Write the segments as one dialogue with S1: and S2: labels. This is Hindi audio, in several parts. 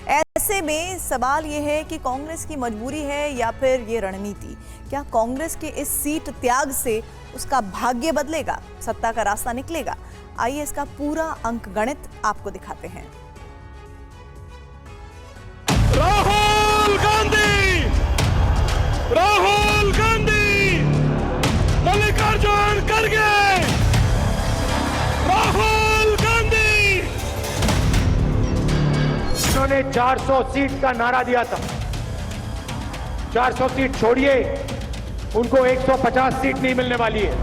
S1: ऐसे में सवाल ये है कि कांग्रेस की मजबूरी है या फिर ये रणनीति। क्या कांग्रेस के इस सीट त्याग से उसका भाग्य बदलेगा, सत्ता का रास्ता निकलेगा? आइए इसका पूरा अंकगणित आपको दिखाते हैं।
S2: राहुल गांधी, मल्लिकार्जुन खड़गे, राहुल गांधी।
S3: उन्होंने 400 सीट का नारा दिया था। 400 सीट छोड़िए, उनको 150 सीट नहीं मिलने वाली है।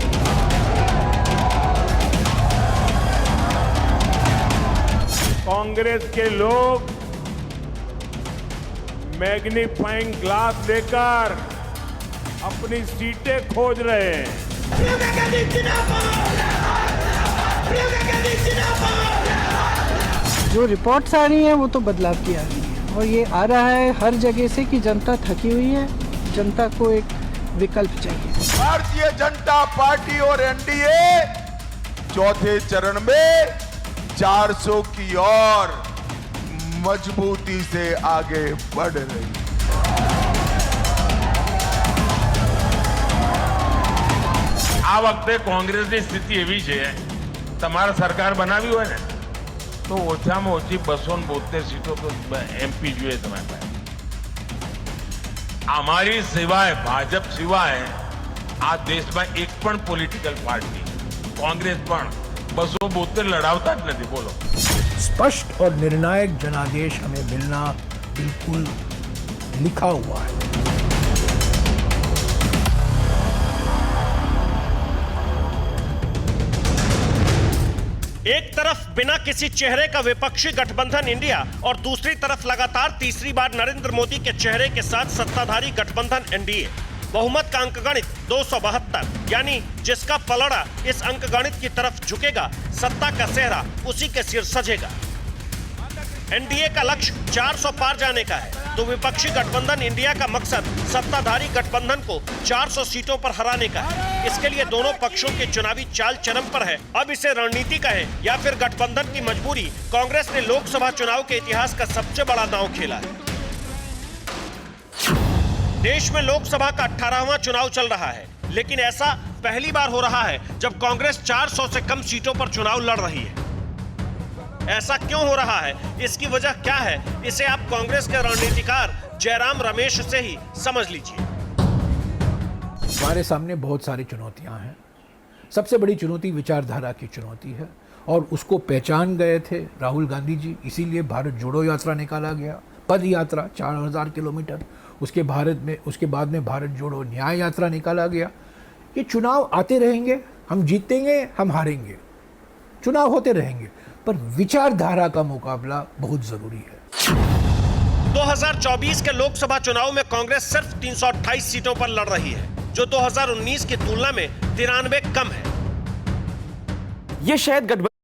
S2: कांग्रेस के लोग मैग्नीफाइंग ग्लास लेकर अपनी सीटें खोज रहे हैं।
S4: जो रिपोर्ट्स आ रही हैं वो तो बदलाव की आ रही है, और ये आ रहा है हर जगह से कि जनता थकी हुई है, जनता को एक विकल्प चाहिए।
S5: भारतीय जनता पार्टी और एनडीए चौथे चरण में 400 की ओर मजबूती से आगे बढ़ रही है।
S6: આ વખતે કોંગ્રેસની સ્થિતિ એવી છે, તમારા સરકાર બનાવી હોય ને તો ઓછામાં ઓછી 272 સીટો તો એમપી જોઈએ તમારી પાસે। અમારી સિવાય, ભાજપ સિવાય આ દેશમાં એક પણ પોલિટિકલ પાર્ટી, કોંગ્રેસ પણ 272 લડાવતા જ નથી। બોલો,
S7: स्पष्ट और निर्णायक जनादेश हमें मिलना बिल्कुल लिखा हुआ है।
S8: एक तरफ बिना किसी चेहरे का विपक्षी गठबंधन इंडिया और दूसरी तरफ लगातार तीसरी बार नरेंद्र मोदी के चेहरे के साथ सत्ताधारी गठबंधन एनडीए। बहुमत का अंकगणित 272, यानी जिसका पलड़ा इस अंकगणित की तरफ झुकेगा, सत्ता का सेहरा उसी के सिर सजेगा। एनडीए का लक्ष्य 400 पार जाने का है, तो विपक्षी गठबंधन इंडिया का मकसद सत्ताधारी गठबंधन को 400 सीटों पर हराने का है। इसके लिए दोनों पक्षों की चुनावी चाल चरम पर है। अब इसे रणनीति कहें या फिर गठबंधन की मजबूरी, कांग्रेस ने लोकसभा चुनाव के इतिहास का सबसे बड़ा दांव खेला है। देश में लोकसभा का 18वां चुनाव चल रहा है, लेकिन ऐसा पहली बार हो रहा है जब कांग्रेस 400 से कम सीटों पर चुनाव लड़ रही है। ऐसा क्यों हो रहा है, इसकी वजह क्या है, इसे आप कांग्रेस के रणनीतिकार जयराम रमेश से ही समझ लीजिए।
S7: हमारे सामने बहुत सारी चुनौतियां हैं। सबसे बड़ी चुनौती विचारधारा की चुनौती है, और उसको पहचान गए थे राहुल गांधी जी। इसीलिए भारत जोड़ो यात्रा निकाला गया, पद यात्रा 4000 किलोमीटर। उसके बाद में भारत जोड़ो न्याय यात्रा निकाला गया। ये चुनाव आते रहेंगे, हम जीतेंगे, हम हारेंगे, चुनाव होते रहेंगे, पर विचारधारा का मुकाबला बहुत जरूरी है।
S8: 2024 के लोकसभा चुनाव में कांग्रेस सिर्फ 328 सीटों पर लड़ रही है, जो 2019 की तुलना में 93 कम है।
S9: ये शायद गठबंधन